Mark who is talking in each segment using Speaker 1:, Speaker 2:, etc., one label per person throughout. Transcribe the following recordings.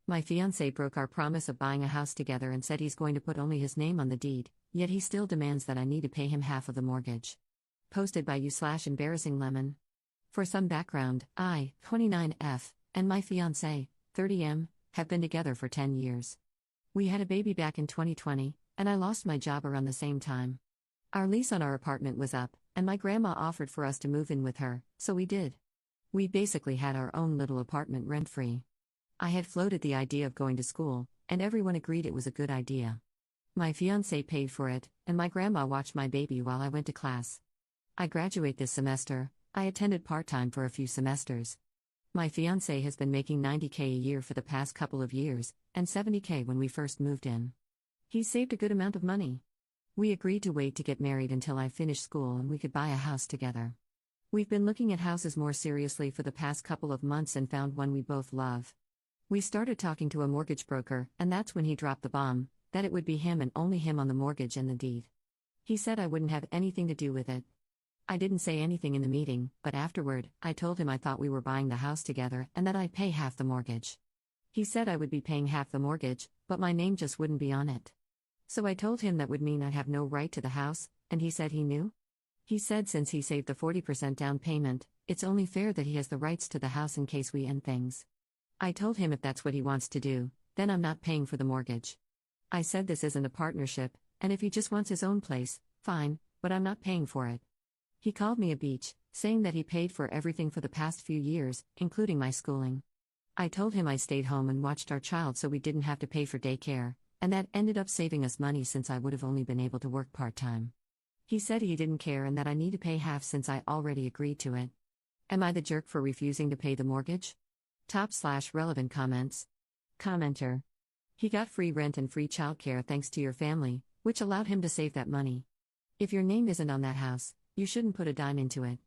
Speaker 1: My fiancé broke our promise of buying a house together and said he's going to put only his name on the deed, yet he still demands that I need to pay him half of the mortgage. Posted by you/embarrassing lemon. For some background, I, 29F, and my fiancé, 30M, have been together for 10 years. We had a baby back in 2020, and I lost my job around the same time. Our lease on our apartment was up, and my grandma offered for us to move in with her, so we did. We basically had our own little apartment rent-free. I had floated the idea of going to school, and everyone agreed it was a good idea. My fiancé paid for it, and my grandma watched my baby while I went to class. I graduate this semester. I attended part-time for a few semesters. My fiancé has been making $90K a year for the past couple of years, and $70K when we first moved in. He saved a good amount of money. We agreed to wait to get married until I finished school and we could buy a house together. We've been looking at houses more seriously for the past couple of months and found one we both love. We started talking to a mortgage broker, and that's when he dropped the bomb, that it would be him and only him on the mortgage and the deed. He said I wouldn't have anything to do with it. I didn't say anything in the meeting, but afterward, I told him I thought we were buying the house together and that I'd pay half the mortgage. He said I would be paying half the mortgage, but my name just wouldn't be on it. So I told him that would mean I'd have no right to the house, and he said he knew? He said since he saved the 40% down payment, it's only fair that he has the rights to the house in case we end things. I told him if that's what he wants to do, then I'm not paying for the mortgage. I said this isn't a partnership, and if he just wants his own place, fine, but I'm not paying for it. He called me a beach, saying that he paid for everything for the past few years, including my schooling. I told him I stayed home and watched our child so we didn't have to pay for daycare, and that ended up saving us money since I would have only been able to work part-time. He said he didn't care and that I need to pay half since I already agreed to it. Am I the jerk for refusing to pay the mortgage? Top/relevant comments. Commenter. He got free rent and free childcare thanks to your family, which allowed him to save that money. If your name isn't on that house, you shouldn't put a dime into it.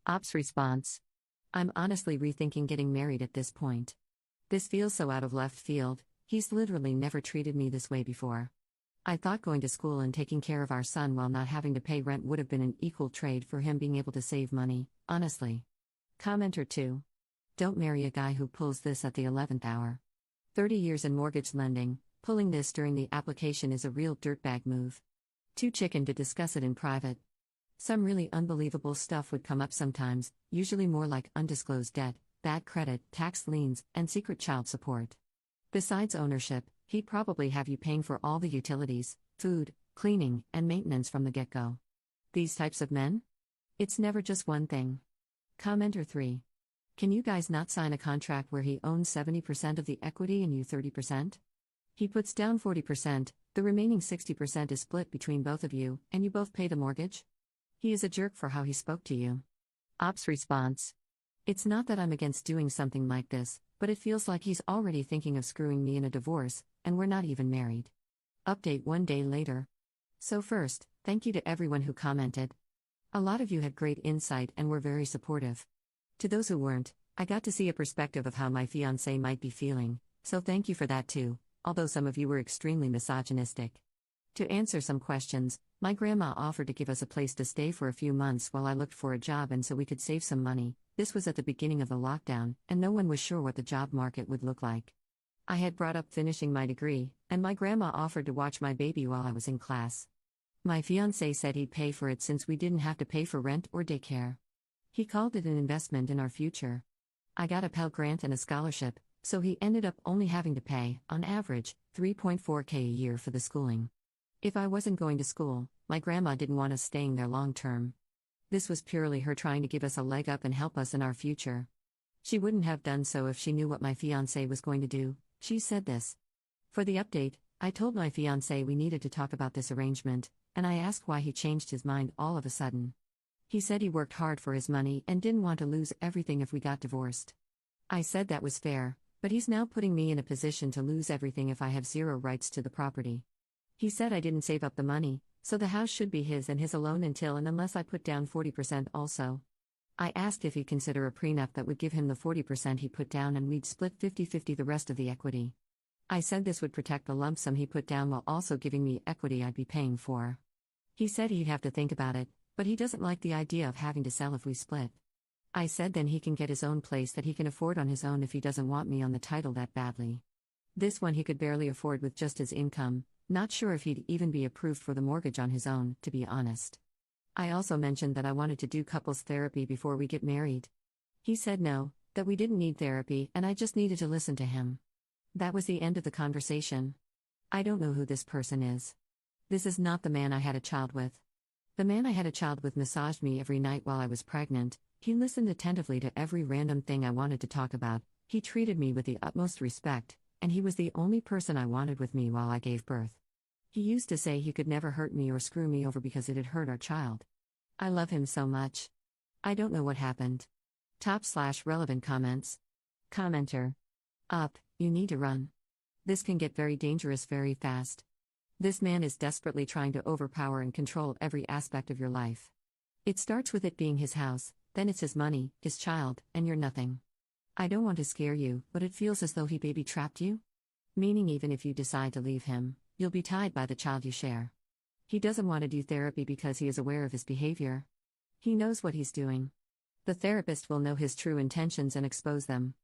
Speaker 1: Ops response. I'm honestly rethinking getting married at this point. This feels so out of left field, he's literally never treated me this way before. I thought going to school and taking care of our son while not having to pay rent would have been an equal trade for him being able to save money, honestly. Commenter 2. Don't marry a guy who pulls this at the 11th hour. 30 years in mortgage lending, pulling this during the application is a real dirtbag move. Too chicken to discuss it in private. Some really unbelievable stuff would come up sometimes, usually more like undisclosed debt, bad credit, tax liens, and secret child support. Besides ownership, he'd probably have you paying for all the utilities, food, cleaning, and maintenance from the get-go. These types of men? It's never just one thing. Commenter 3. Can you guys not sign a contract where he owns 70% of the equity and you 30%? He puts down 40%, the remaining 60% is split between both of you, and you both pay the mortgage? He is a jerk for how he spoke to you. Ops response. It's not that I'm against doing something like this, but it feels like he's already thinking of screwing me in a divorce, and we're not even married. Update 1 day later. So first, thank you to everyone who commented. A lot of you had great insight and were very supportive. To those who weren't, I got to see a perspective of how my fiancé might be feeling, so thank you for that too, although some of you were extremely misogynistic. To answer some questions, my grandma offered to give us a place to stay for a few months while I looked for a job and so we could save some money. This was at the beginning of the lockdown, and no one was sure what the job market would look like. I had brought up finishing my degree, and my grandma offered to watch my baby while I was in class. My fiancé said he'd pay for it since we didn't have to pay for rent or daycare. He called it an investment in our future. I got a Pell Grant and a scholarship, so he ended up only having to pay, on average, $3.4K a year for the schooling. If I wasn't going to school, my grandma didn't want us staying there long term. This was purely her trying to give us a leg up and help us in our future. She wouldn't have done so if she knew what my fiancé was going to do. She said this. For the update, I told my fiancé we needed to talk about this arrangement, and I asked why he changed his mind all of a sudden. He said he worked hard for his money and didn't want to lose everything if we got divorced. I said that was fair, but he's now putting me in a position to lose everything if I have zero rights to the property. He said I didn't save up the money, so the house should be his and his alone until and unless I put down 40% also. I asked if he'd consider a prenup that would give him the 40% he put down and we'd split 50-50 the rest of the equity. I said this would protect the lump sum he put down while also giving me equity I'd be paying for. He said he'd have to think about it, but he doesn't like the idea of having to sell if we split. I said then he can get his own place that he can afford on his own if he doesn't want me on the title that badly. This one he could barely afford with just his income, not sure if he'd even be approved for the mortgage on his own, to be honest. I also mentioned that I wanted to do couples therapy before we get married. He said no, that we didn't need therapy and I just needed to listen to him. That was the end of the conversation. I don't know who this person is. This is not the man I had a child with. The man I had a child with massaged me every night while I was pregnant, he listened attentively to every random thing I wanted to talk about, he treated me with the utmost respect, and he was the only person I wanted with me while I gave birth. He used to say he could never hurt me or screw me over because it'd hurt our child. I love him so much. I don't know what happened. Top/relevant comments. Commenter. Up, you need to run. This can get very dangerous very fast. This man is desperately trying to overpower and control every aspect of your life. It starts with it being his house, then it's his money, his child, and you're nothing. I don't want to scare you, but it feels as though he baby trapped you. Meaning even if you decide to leave him, you'll be tied by the child you share. He doesn't want to do therapy because he is aware of his behavior. He knows what he's doing. The therapist will know his true intentions and expose them.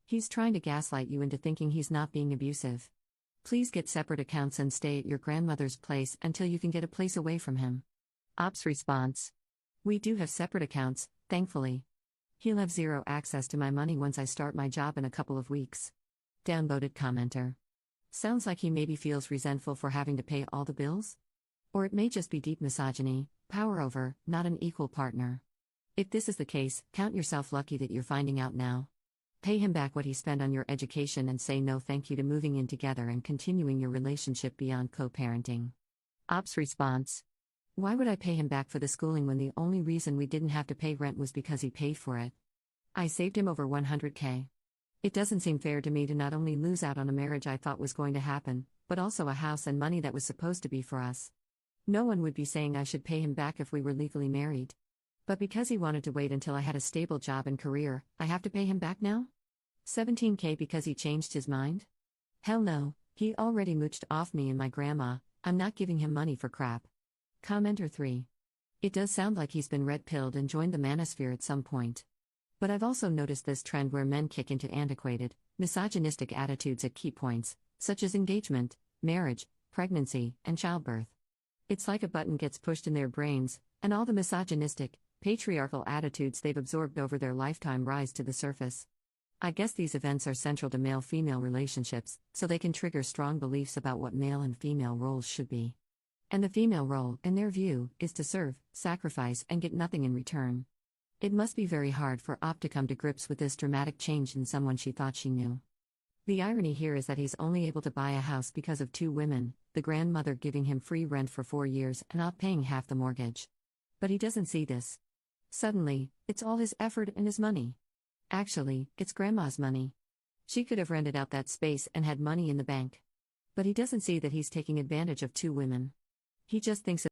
Speaker 1: He's trying to gaslight you into thinking he's not being abusive. Please get separate accounts and stay at your grandmother's place until you can get a place away from him. Ops response. We do have separate accounts, thankfully. He'll have zero access to my money once I start my job in a couple of weeks. Downvoted commenter. Sounds like he maybe feels resentful for having to pay all the bills? Or it may just be deep misogyny, power over, not an equal partner. If this is the case, count yourself lucky that you're finding out now. Pay him back what he spent on your education and say no thank you to moving in together and continuing your relationship beyond co-parenting. Ops response. Why would I pay him back for the schooling when the only reason we didn't have to pay rent was because he paid for it? I saved him over $100K. It doesn't seem fair to me to not only lose out on a marriage I thought was going to happen, but also a house and money that was supposed to be for us. No one would be saying I should pay him back if we were legally married. But because he wanted to wait until I had a stable job and career, I have to pay him back now? $17K because he changed his mind? Hell no, he already mooched off me and my grandma, I'm not giving him money for crap. Commenter 3. It does sound like he's been red-pilled and joined the manosphere at some point. But I've also noticed this trend where men kick into antiquated, misogynistic attitudes at key points, such as engagement, marriage, pregnancy, and childbirth. It's like a button gets pushed in their brains, and all the misogynistic, patriarchal attitudes they've absorbed over their lifetime rise to the surface. I guess these events are central to male-female relationships, so they can trigger strong beliefs about what male and female roles should be. And the female role, in their view, is to serve, sacrifice, and get nothing in return. It must be very hard for Op to come to grips with this dramatic change in someone she thought she knew. The irony here is that he's only able to buy a house because of two women, the grandmother giving him free rent for 4 years and Op paying half the mortgage. But he doesn't see this. Suddenly, it's all his effort and his money. Actually, it's grandma's money. She could have rented out that space and had money in the bank. But he doesn't see that he's taking advantage of two women. He just thinks